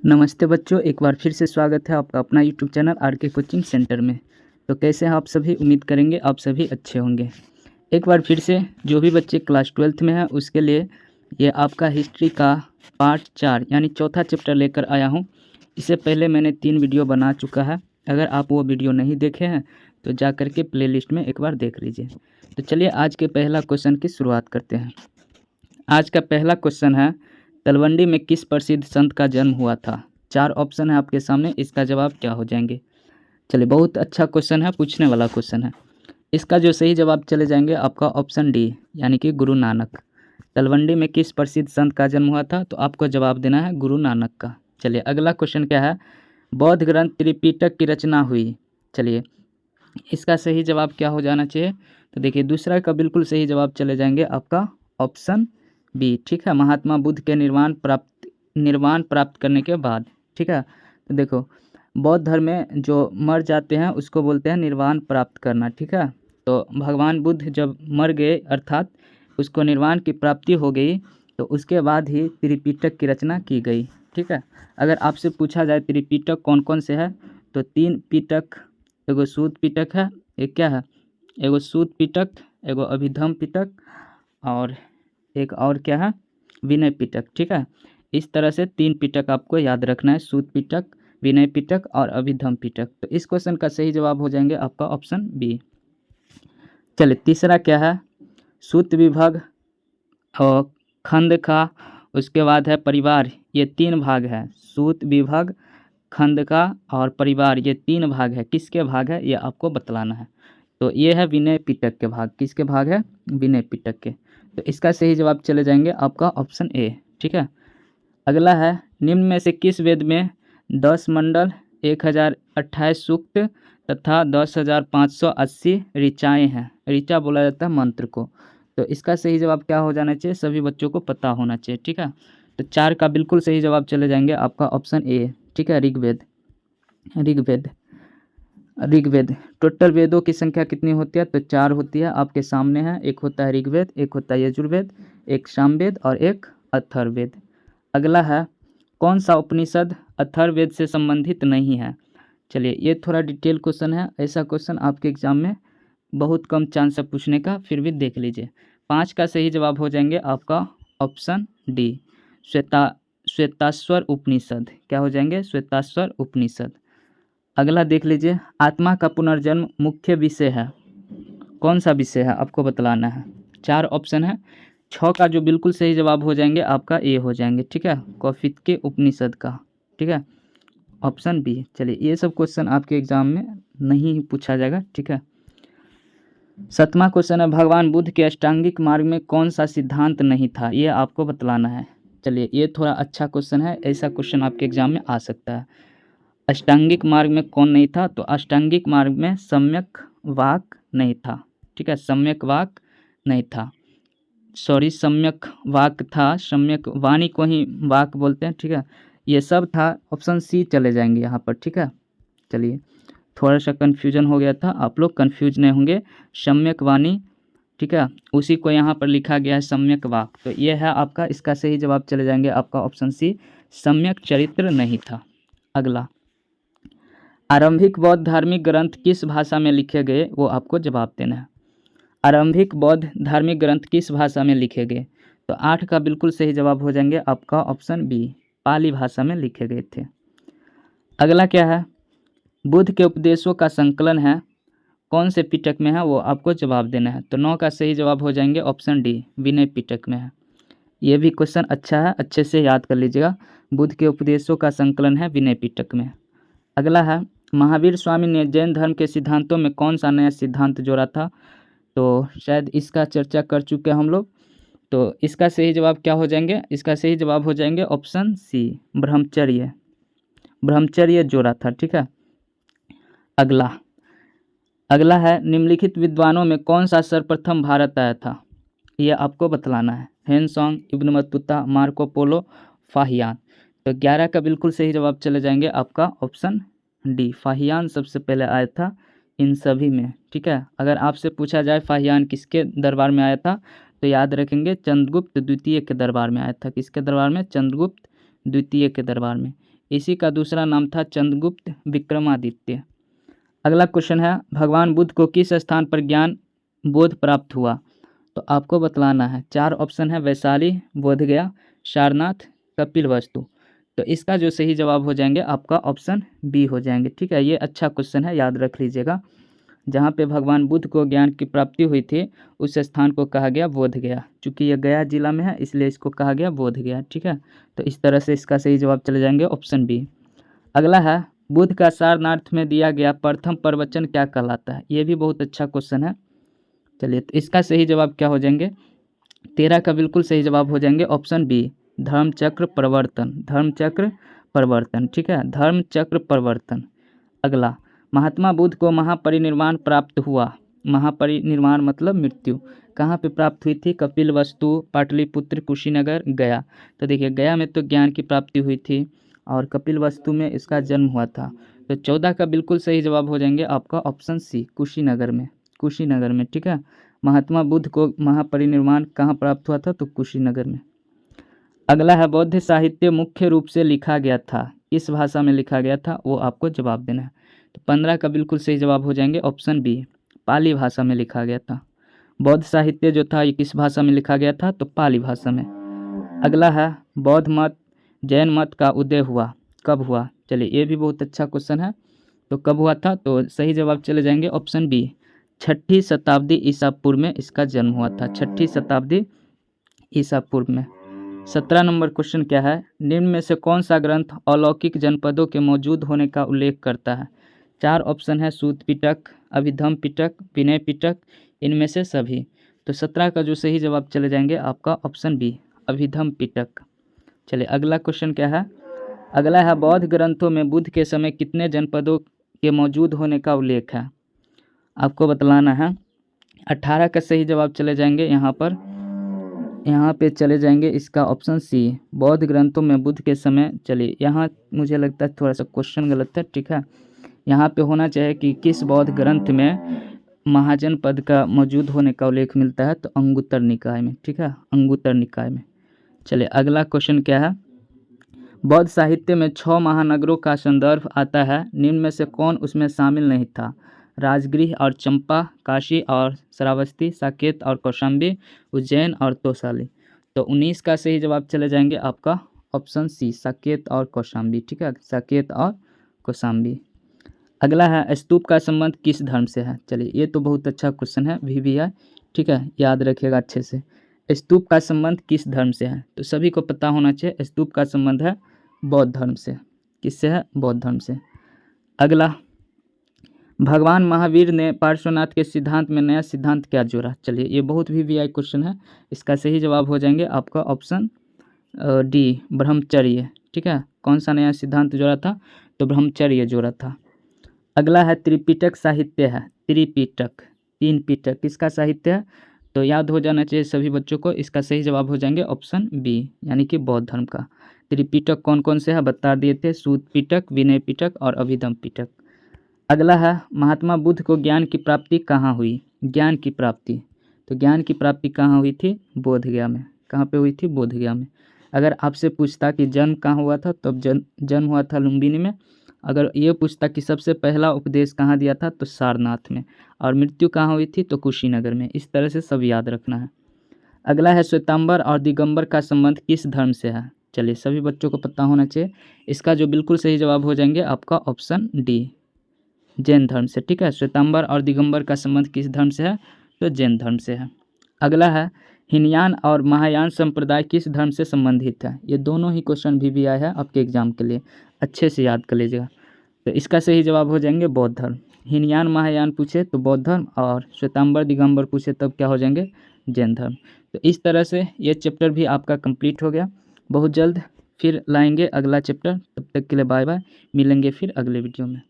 नमस्ते बच्चों, एक बार फिर से स्वागत है आपका अपना YouTube channel RK. Coaching centre में। तो कैसे हैं आप सभी? उम्मीद करेंगे आप सभी अच्छे होंगे। एक बार फिर से जो भी बच्चे क्लास 12th में हैं उसके लिए ये आपका हिस्ट्री का पार्ट 4 यानी चौथा चैप्टर लेकर आया हूँ। इससे पहले मैंने 3 वीडियो बना चुका है। अगर आप वो वीडियो नहीं देखे हैं तो जा कर के प्लेलिस्ट में एक बार देख लीजिए। तो चलिए आज के पहला क्वेश्चन की शुरुआत करते हैं। आज का पहला क्वेश्चन है, तलवंडी में किस प्रसिद्ध संत का जन्म हुआ था? 4 ऑप्शन है आपके सामने, इसका जवाब क्या हो जाएंगे? चलिए, बहुत अच्छा क्वेश्चन है, पूछने वाला क्वेश्चन है। इसका जो सही जवाब चले जाएंगे आपका ऑप्शन डी यानी कि गुरु नानक। तलवंडी में किस प्रसिद्ध संत का जन्म हुआ था? तो आपको जवाब देना है गुरु नानक का। चलिए अगला क्वेश्चन क्या है, बौद्ध ग्रंथ त्रिपिटक की रचना हुई। चलिए इसका सही जवाब क्या हो जाना चाहिए? तो देखिए दूसरा का बिल्कुल सही जवाब चले जाएंगे आपका ऑप्शन बी। ठीक है, महात्मा बुद्ध के निर्वाण प्राप्त करने के बाद। ठीक है, तो देखो बौद्ध धर्म में जो मर जाते हैं उसको बोलते हैं निर्वाण प्राप्त करना। ठीक है, तो भगवान बुद्ध जब मर गए अर्थात उसको निर्वाण की प्राप्ति हो गई तो उसके बाद ही त्रिपिटक की रचना की गई। ठीक है, अगर आपसे पूछा जाए त्रिपिटक कौन कौन से है तो 3 पिटक, एगो सूत पिटक है, एक क्या है, एगो सूत पिटक, एगो अभिधम पिटक और एक और क्या है, विनय पिटक। ठीक है, इस तरह से 3 पिटक आपको याद रखना है, सूत पिटक, विनय पिटक और अभिधम पिटक। तो इस क्वेश्चन का सही जवाब हो जाएंगे आपका ऑप्शन बी। चलिए तीसरा क्या है, सूत विभाग और खंड का, उसके बाद है परिवार, ये 3 भाग है। सूत विभाग, खंड का और परिवार, ये 3 भाग है। किसके भाग है ये आपको बतलाना है। तो ये है विनय पिटक के भाग। किसके भाग है? विनय पिटक के। तो इसका सही जवाब चले जाएंगे आपका ऑप्शन ए। ठीक है, अगला है, निम्न में से किस वेद में 10 मंडल, 1028 सूक्त तथा 10,580 ऋचाएँ हैं? ऋचा बोला जाता है मंत्र को। तो इसका सही जवाब क्या हो जाना चाहिए? सभी बच्चों को पता होना चाहिए। ठीक है, तो 4 का बिल्कुल सही जवाब चले जाएंगे आपका ऑप्शन ए। ठीक है, ऋग्वेद। ऋग्वेद टोटल वेदों की संख्या कितनी होती है? तो 4 होती है, आपके सामने है। एक होता है ऋग्वेद, एक होता है यजुर्वेद, एक सामवेद और एक अथर्ववेद। अगला है, कौन सा उपनिषद अथर्ववेद से संबंधित नहीं है? चलिए ये थोड़ा डिटेल क्वेश्चन है, ऐसा क्वेश्चन आपके एग्जाम में बहुत कम चांस है पूछने का, फिर भी देख लीजिए। 5 का सही जवाब हो जाएंगे आपका ऑप्शन डी, श्वेताश्वर उपनिषद। क्या हो जाएंगे? श्वेताश्वर उपनिषद। अगला देख लीजिए, आत्मा का पुनर्जन्म मुख्य विषय है। कौन सा विषय है आपको बतलाना है। 4 ऑप्शन है, 6 का जो बिल्कुल सही जवाब हो जाएंगे आपका ए हो जाएंगे। ठीक है, कौशिक उपनिषद का। ठीक है, ऑप्शन बी। चलिए ये सब क्वेश्चन आपके एग्जाम में नहीं पूछा जाएगा। ठीक है, 7वां क्वेश्चन है, भगवान बुद्ध के अष्टांगिक मार्ग में कौन सा सिद्धांत नहीं था? ये आपको बतलाना है। चलिए ये थोड़ा अच्छा क्वेश्चन है, ऐसा क्वेश्चन आपके एग्जाम में आ सकता है। अष्टांगिक मार्ग में कौन नहीं था? तो अष्टांगिक मार्ग में सम्यक वाक नहीं था। ठीक है, सम्यक वाक नहीं था, सॉरी सम्यक वाक था, सम्यक वाणी को ही वाक बोलते हैं। ठीक है, ये सब था, ऑप्शन सी चले जाएंगे यहाँ पर। ठीक है, चलिए थोड़ा सा कन्फ्यूजन हो गया था, आप लोग कन्फ्यूज नहीं होंगे। सम्यक वाणी, ठीक है, उसी को यहाँ पर लिखा गया है सम्यक वाक। तो ये है आपका, इसका सही जवाब चले जाएंगे आपका ऑप्शन सी, सम्यक चरित्र नहीं था। अगला, आरंभिक बौद्ध धार्मिक ग्रंथ किस भाषा में लिखे गए? वो आपको जवाब देना है। आरंभिक बौद्ध धार्मिक ग्रंथ किस भाषा में लिखे गए? तो 8 का बिल्कुल सही जवाब हो जाएंगे आपका ऑप्शन बी, पाली भाषा में लिखे गए थे। अगला क्या है, बुद्ध के उपदेशों का संकलन है, कौन से पिटक में है? वो आपको जवाब देना है। तो 9 का सही जवाब हो जाएंगे ऑप्शन डी, विनय पिटक में है। ये भी क्वेश्चन अच्छा है, अच्छे से याद कर लीजिएगा। बुद्ध के उपदेशों का संकलन है विनय पिटक में। अगला है, महावीर स्वामी ने जैन धर्म के सिद्धांतों में कौन सा नया सिद्धांत जोड़ा था? तो शायद इसका चर्चा कर चुके हैं हम लोग। तो इसका सही जवाब क्या हो जाएंगे? इसका सही जवाब हो जाएंगे ऑप्शन सी, ब्रह्मचर्य। ब्रह्मचर्य जोड़ा था। ठीक है, अगला है, निम्नलिखित विद्वानों में कौन सा सर्वप्रथम भारत आया था? यह आपको बतलाना है। Hiuen Tsang, Ibn Battuta, Marco Polo, Fahien. तो 11 का बिल्कुल सही जवाब चले जाएंगे आपका ऑप्शन डी, फाहियान सबसे पहले आया था इन सभी में। ठीक है, अगर आपसे पूछा जाए फाहियान किसके दरबार में आया था तो याद रखेंगे चंद्रगुप्त द्वितीय के दरबार में आया था। किसके दरबार में? चंद्रगुप्त द्वितीय के दरबार में। इसी का दूसरा नाम था चंद्रगुप्त विक्रमादित्य। अगला क्वेश्चन है, भगवान बुद्ध को किस स्थान पर ज्ञान बोध प्राप्त हुआ? तो आपको बतलाना है। 4 ऑप्शन है, वैशाली, बोधगया, सारनाथ, कपिलवस्तु। तो इसका जो सही जवाब हो जाएंगे आपका ऑप्शन बी हो जाएंगे। ठीक है, ये अच्छा क्वेश्चन है, याद रख लीजिएगा। जहाँ पे भगवान बुद्ध को ज्ञान की प्राप्ति हुई थी उस स्थान को कहा गया बोधगया। चूँकि ये गया जिला में है इसलिए इसको कहा गया बोधगया। ठीक है, तो इस तरह से इसका सही जवाब चले जाएंगे ऑप्शन बी। अगला है, बुद्ध का सारनाथ में दिया गया प्रथम प्रवचन क्या कहलाता है? ये भी बहुत अच्छा क्वेश्चन है। चलिए, तो इसका सही जवाब क्या हो जाएंगे? 13 का बिल्कुल सही जवाब हो जाएंगे ऑप्शन बी, धर्मचक्र प्रवर्तन। धर्मचक्र प्रवर्तन, ठीक है, धर्मचक्र प्रवर्तन। अगला, महात्मा बुद्ध को महापरिनिर्वाण प्राप्त हुआ। महापरिनिर्वाण मतलब मृत्यु, कहाँ पे प्राप्त हुई थी? कपिलवस्तु, पाटलिपुत्र, कुशीनगर, गया। तो देखिए, गया में तो ज्ञान की प्राप्ति हुई थी और कपिलवस्तु में इसका जन्म हुआ था। तो 14 का बिल्कुल सही जवाब हो जाएंगे आपका ऑप्शन सी, कुशीनगर में। कुशीनगर में, ठीक है, महात्मा बुद्ध को महापरिनिर्वाण कहाँ प्राप्त हुआ था? तो कुशीनगर में। अगला है, बौद्ध साहित्य मुख्य रूप से लिखा गया था, किस भाषा में लिखा गया था? वो आपको जवाब देना है। तो 15 का बिल्कुल सही जवाब हो जाएंगे ऑप्शन बी, पाली भाषा में लिखा गया था। बौद्ध साहित्य जो था ये किस भाषा में लिखा गया था? तो पाली भाषा में। अगला है, बौद्ध मत जैन मत का उदय हुआ कब हुआ? चलिए, ये भी बहुत अच्छा क्वेश्चन है। तो कब हुआ था? तो सही जवाब चले जाएंगे ऑप्शन बी, 6ठी शताब्दी ईसा पूर्व में इसका जन्म हुआ था। 6ठी शताब्दी ईसा पूर्व में। 17 नंबर क्वेश्चन क्या है, निम्न में से कौन सा ग्रंथ अलौकिक जनपदों के मौजूद होने का उल्लेख करता है? 4 ऑप्शन है, सूत पिटक, अभिधम पिटक, विनय पिटक, इनमें से सभी। तो 17 का जो सही जवाब चले जाएंगे आपका ऑप्शन बी, अभिधम पिटक। चलिए, अगला क्वेश्चन क्या है? अगला है, बौद्ध ग्रंथों में बुद्ध के समय कितने जनपदों के मौजूद होने का उल्लेख है? आपको बतलाना है। 18 का सही जवाब चले जाएंगे यहाँ पे चले जाएंगे इसका ऑप्शन सी, बौद्ध ग्रंथों में बुद्ध के समय। चलिए, यहाँ मुझे लगता है थोड़ा सा क्वेश्चन गलत है। ठीक है, यहाँ पे होना चाहिए कि किस बौद्ध ग्रंथ में महाजनपद का मौजूद होने का उल्लेख मिलता है? तो अंगुत्तर निकाय में। ठीक है, अंगुत्तर निकाय में। चलिए, अगला क्वेश्चन क्या है, बौद्ध साहित्य में 6 महानगरों का संदर्भ आता है, निम्न में से कौन उसमें शामिल नहीं था? राजगृह और चंपा, काशी और श्रावस्ती, साकेत और कौशाम्बी, उज्जैन और तोसाली। तो 19 का सही जवाब चले जाएंगे आपका ऑप्शन सी, साकेत और कौशाम्बी। ठीक है, साकेत और कौशाम्बी। अगला है, स्तूप का संबंध किस धर्म से है? चलिए, ये तो बहुत अच्छा क्वेश्चन है, VVI। ठीक है, याद रखिएगा अच्छे से। स्तूप का संबंध किस धर्म से है? तो सभी को पता होना चाहिए, स्तूप का संबंध है बौद्ध धर्म से। किससे है? बौद्ध धर्म से। अगला, भगवान महावीर ने पार्श्वनाथ के सिद्धांत में नया सिद्धांत क्या जोड़ा? चलिए, ये बहुत VVI क्वेश्चन है, इसका सही जवाब हो जाएंगे आपका ऑप्शन डी, ब्रह्मचर्य। ठीक है, कौन सा नया सिद्धांत जोड़ा था? तो ब्रह्मचर्य जोड़ा था। अगला है, त्रिपिटक साहित्य है। त्रिपिटक, 3 पिटक किसका साहित्य है? तो याद हो जाना चाहिए सभी बच्चों को, इसका सही जवाब हो जाएंगे ऑप्शन बी, यानी कि बौद्ध धर्म का। त्रिपिटक कौन कौन से है बता दिए थे, सूत पिटक, विनय पिटक और अभिधम पिटक। अगला है, महात्मा बुद्ध को ज्ञान की प्राप्ति कहाँ हुई? ज्ञान की प्राप्ति, तो ज्ञान की प्राप्ति कहाँ हुई थी? बोधगया में। कहाँ पे हुई थी? बोधगया में। अगर आपसे पूछता कि जन्म कहाँ हुआ था, तो जन्म हुआ था लुम्बिनी में। अगर ये पूछता कि सबसे पहला उपदेश कहाँ दिया था, तो सारनाथ में। और मृत्यु कहाँ हुई थी? तो कुशीनगर में। इस तरह से सब याद रखना है। अगला है, श्वेतांबर और दिगंबर का संबंध किस धर्म से है? चलिए, सभी बच्चों को पता होना चाहिए, इसका जो बिल्कुल सही जवाब हो जाएंगे आपका ऑप्शन डी, जैन धर्म से। ठीक है, श्वेतांबर और दिगंबर का संबंध किस धर्म से है? तो जैन धर्म से है। अगला है, हीनयान और महायान संप्रदाय किस धर्म से संबंधित है? ये दोनों ही क्वेश्चन VVI है आपके एग्जाम के लिए, अच्छे से याद कर लीजिएगा। तो इसका सही जवाब हो जाएंगे बौद्ध धर्म। हीनयान महायान पूछे तो बौद्ध धर्म, और श्वेतांबर दिगंबर पूछे तब क्या हो जाएंगे? जैन धर्म। तो इस तरह से ये चैप्टर भी आपका कंप्लीट हो गया। बहुत जल्द फिर लाएंगे अगला चैप्टर, तब तक के लिए बाय बाय, मिलेंगे फिर अगले वीडियो में।